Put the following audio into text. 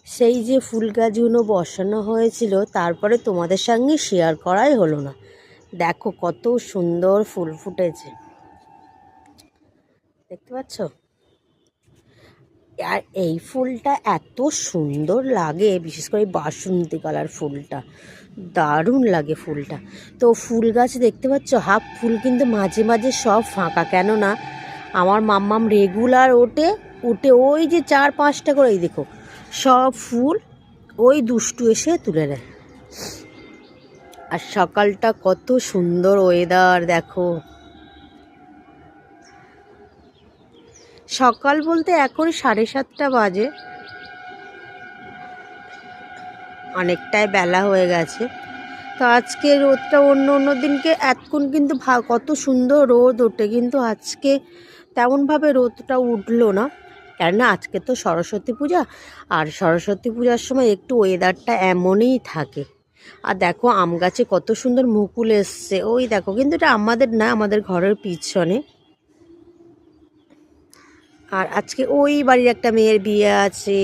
সেই যে ফুল গাছগুলো বসানো হয়েছিল তারপরে তোমাদের সঙ্গে শেয়ার করাই হলো না। দেখো কত সুন্দর ফুল ফুটেছে, দেখতে পাচ্ছ? আর এই ফুলটা এত সুন্দর লাগে, বিশেষ করে বাসন্তী কালার ফুলটা দারুণ লাগে ফুলটা। তো ফুল গাছ দেখতে পাচ্ছ, হাফ ফুল কিন্তু মাঝে মাঝে সব ফাঁকা, কেননা আমার মাম্মাম রেগুলার ওঠে, উঠে ওই যে 4-5টা করে, এই দেখো সব ফুল ওই দুষ্টু এসে তুলে নেয়। আর সকালটা কত সুন্দর ওয়েদার দেখো, সকাল বলতে এখন 7:30 বাজে, অনেকটাই বেলা হয়ে গেছে। তো আজকে রোদটা অন্য অন্য দিনকে এতক্ষণ কিন্তু কত সুন্দর রোদ ওঠে, কিন্তু আজকে তেমনভাবে রোদটা উঠলো না, কেননা আজকে তো সরস্বতী পূজা, আর সরস্বতী পূজার সময় একটু ওয়েদারটা এমনই থাকে। আর দেখো আম গাছে কত সুন্দর মুকুল এসছে, ওই দেখো, কিন্তু এটা আমাদের না, আমাদের ঘরের পিছনে। আর আজকে ওই বাড়ির একটা মেয়ের বিয়ে আছে,